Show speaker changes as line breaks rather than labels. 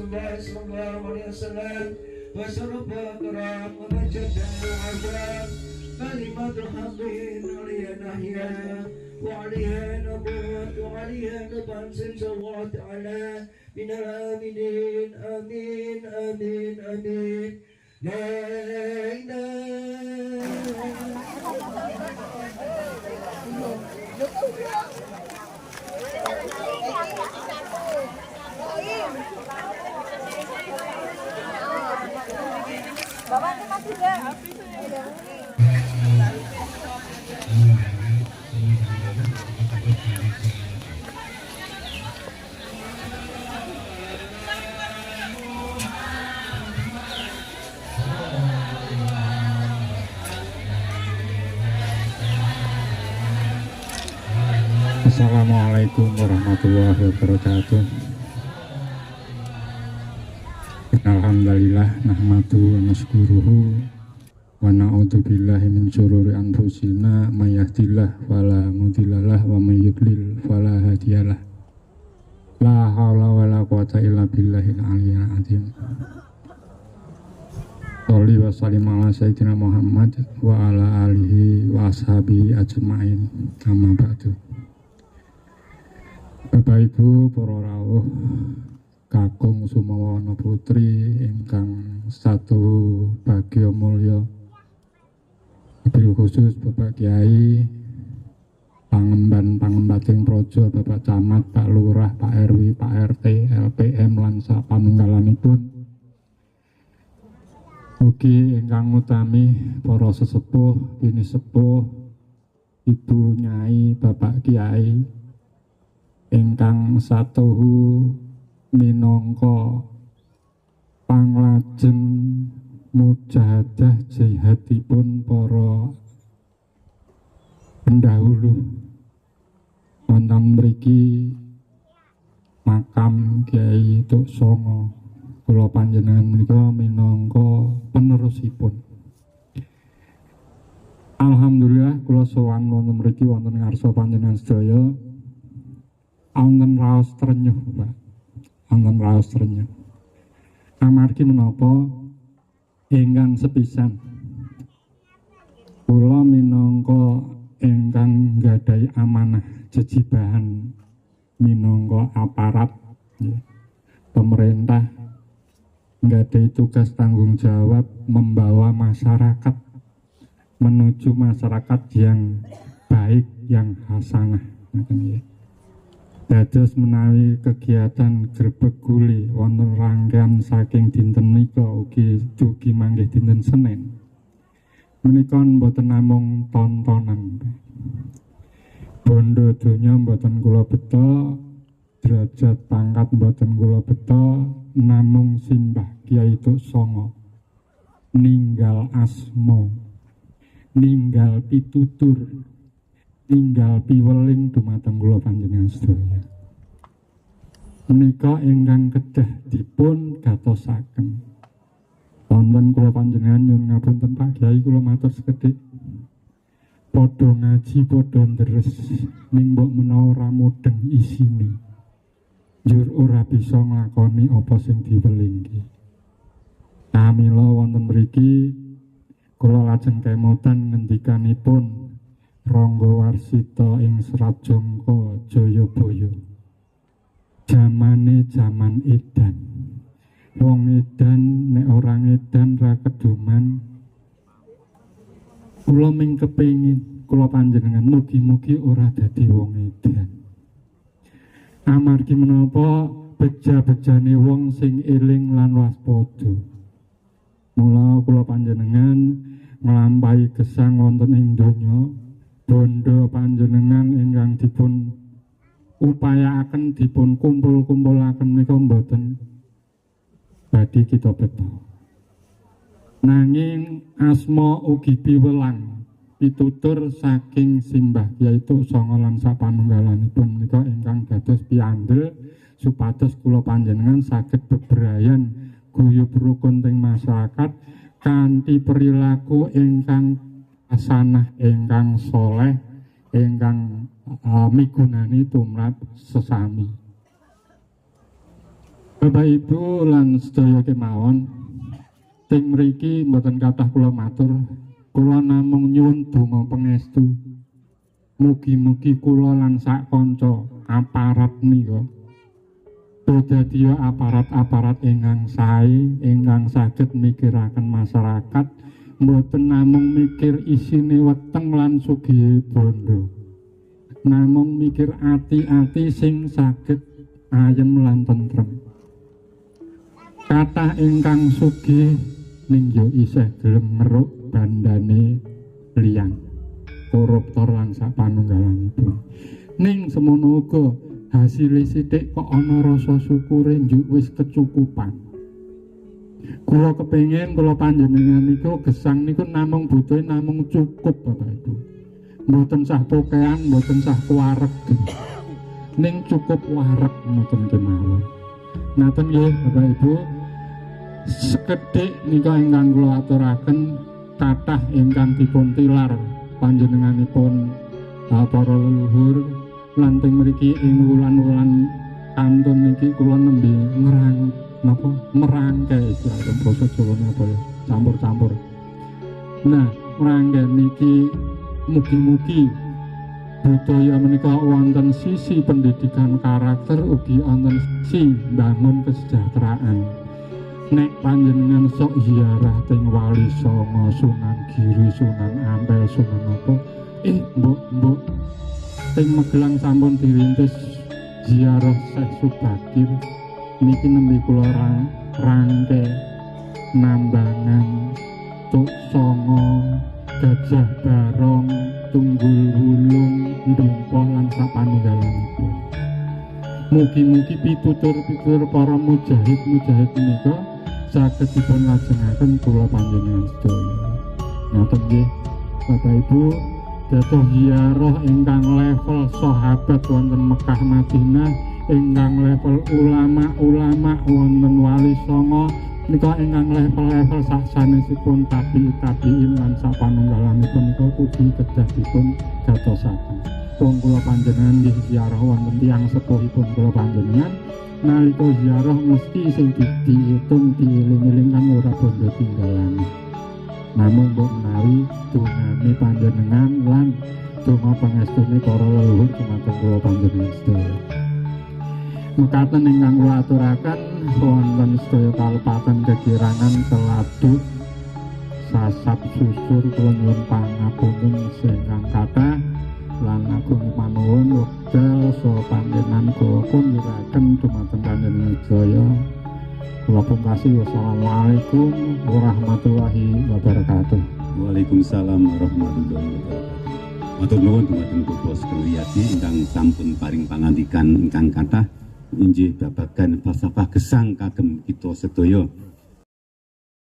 Rasulullah sallallahu alaihi wasallam wa sarufa karam wa majda wa azam kalimatul haqqin aliyah nahya wa aliyah nabut wa aliyah nabansin sallallahu ta'ala minal aminin amin amin amin la
Bapak itu masih enggak?
Assalamualaikum warahmatullahi wabarakatuh. Alhamdulillah nahmadu wa nashkuruhu wa na'udzu billahi min syururi anfusina may yahdihillahu fala mudhillalah wa may yudlil fala hadiyalah. La haula wala quwata illa billahil aliyyil azim. Sholli wa sallim ala sayyidina Muhammad wa ala alihi wa ashabihi ajmain. Amma ba'du. Bapak Ibu para rawuh kakung sumawana putri ingkang satu bagya mulya, wabil khusus Bapak Kiai pangembating praja, Bapak Camat, Pak Lurah, Pak RW, Pak RT, LPM lan sapanunggalanipun. Ugi ingkang utami para sesepuh, bini sepuh, Ibu Nyai, Bapak Kiai ingkang satuhu minangka panglajeng mujahadah jihadipun para pendahulu wonten mriki makam Kiai Tuk Songo. Kula panjenengan menika minangka penerusipun. Alhamdulillah kula sowan wonten mriki wonten ngarsa panjenengan sedaya wonten raos trenyuh, Pak. Wonten raos trenyuh. Amargi menapa ingkang sepisan kula minangka ingkang nggadhahi amanah jejibahan minangka aparat pemerintah nggadhahi tugas tanggung jawab membawa masyarakat menuju masyarakat yang baik, yang hasanah. Dados menawi kegiatan grebeg guli wonten rangkaian saking dinten menika ugi dugi manggih dinten Senin. Menika mboten namung tontonan. Bondo donya mboten kula beta, derajat pangkat mboten kula beta, namung simbah Kiai Tuk Songo ninggal asma, ninggal pitutur, ninggal piweling dumateng kula panjenengan sedaya. Menika ingkang kedah dipun gatosaken. Wonten kula panjenengan nyuwun ngapunten Pak Kyai, kula matur sekedhik. Padha ngaji, padha ndres, ning mbok menawa ora mudeng isine. Njur ora bisa nglakoni apa sing diwelingke. Kamila wonten mriki kula lajeng kemutan ngendikanipun Rangga Warsita ing Serat Jongko Jayabaya. Jamane jaman edan. Wong edan nek ora edan ra keduman. Kula ming kepengin kula panjenengan mugi-mugi ora dadi wong edan. Amargi menapa beja-bejane wong sing eling lan waspada. Mula kula panjenengan nglampahi gesang wonten ing donya. Bondo panjenengan ingkang dipun upayaaken dipun kumpul-kumpulaken menika mboten badhe kita beto. Nanging asma ugi piwelang pitutur saking simbah yaitu Songo lan sapanunggalanipun menika ingkang dados piandel supados kula panjenengan saged bebrayan guyub rukun teng masyarakat kanthi perilaku ingkang hasanah, ingkang soleh, ingkang migunani tumrap sesami. Bapak Ibu lan sedaya kemawon, ting mriki mboten kathah kula matur, kula namung nyuwun donga pangestu. Mugi-mugi kula lan sak kanca aparat nika dadiya aparat-aparat ingkang sae, ingkang saged mikiraken masyarakat, mboten namung mikir isine weteng lan sugih bondo. Namung mikir ati-ati sing saged ayem lan tentrem. Kathah ingkang sugih ning yo isih gelem ngeruk bandane liyan, koruptor lan sapanunggalipun. Ning semono uga hasil sithik kok ana rasa syukure njuk wis kecukupan. Kula kepengin kula panjenengan niku gesang niku namung butuh namung cukup Bapak Ibu. Mboten sah pokean, mboten sah kuarek. Ning cukup warek ngoten kemawon. Ngaten nggih Bapak Ibu. Sekedhik nika ingkang kula aturaken kathah ingkang dipun tilar panjenenganipun para leluhur lan teng mriki ing wulan-wulan kantun niki kula nembe merangkai istilah basa Jawa napa ya campur-campur. Nah, merangkai niki mugi-mugi budaya menika wonten sisi pendidikan karakter ugi wonten sisi bangun kesejahteraan. Nek panjenengan sok ziarah teng Wali Songo, Sunan Giri, Sunan Ampel, Sunan apa mbok teng Magelang sampun dirintis ziarah Syekh Subakir niki nembe kula rangke Nambangan, Tuk Songo, Gajah Barong, Tunggul Wulung, Ndumpa lan sapanunggalipun. Mugi-mugi pitutur-pitutur para mujahid-mujahid menika saged dipun lajengaken kula panjenengan sedaya. Ngoten nggih Bapak Ibu, dados ziarah ingkang level sahabat wonten Mekah Madinah, ingkang level ulama-ulama wonten Wali Songo, nika ingkang level-level sasanesipun tabi'in lan sapanunggalanipun nika ugi kedah dipun gatosaken. Wong kula panjenengan nggih ziarah wonten tiyang sepuhipun kula panjenengan, nalika ziarah mesti sing diitung dieling-eling kan ora bondo tinggalan. Namung mbok menawi dongane panjenengan lan donga pangestune para leluhur dumateng kula panjenengan sedaya. Mekaten ingkang kula aturaken wonten sedaya kalepatan kekirangan Teladuk Sasap Susur kula nyuwun pangapunten ingkang kathah lan agung panuwun wekdal saha panjenengan kula kunjuraken dumateng panjenengan sedaya. Kula pungkasi wassalamualaikum warahmatullahi wabarakatuh.
Waalaikumsalam warahmatullahi wabarakatuh. Matur nuwun dumateng Bapak Sekaliyan ingkang sampun paring pangandikan ingkang kathah inggih babagan falsafah gesang kagem kita sedaya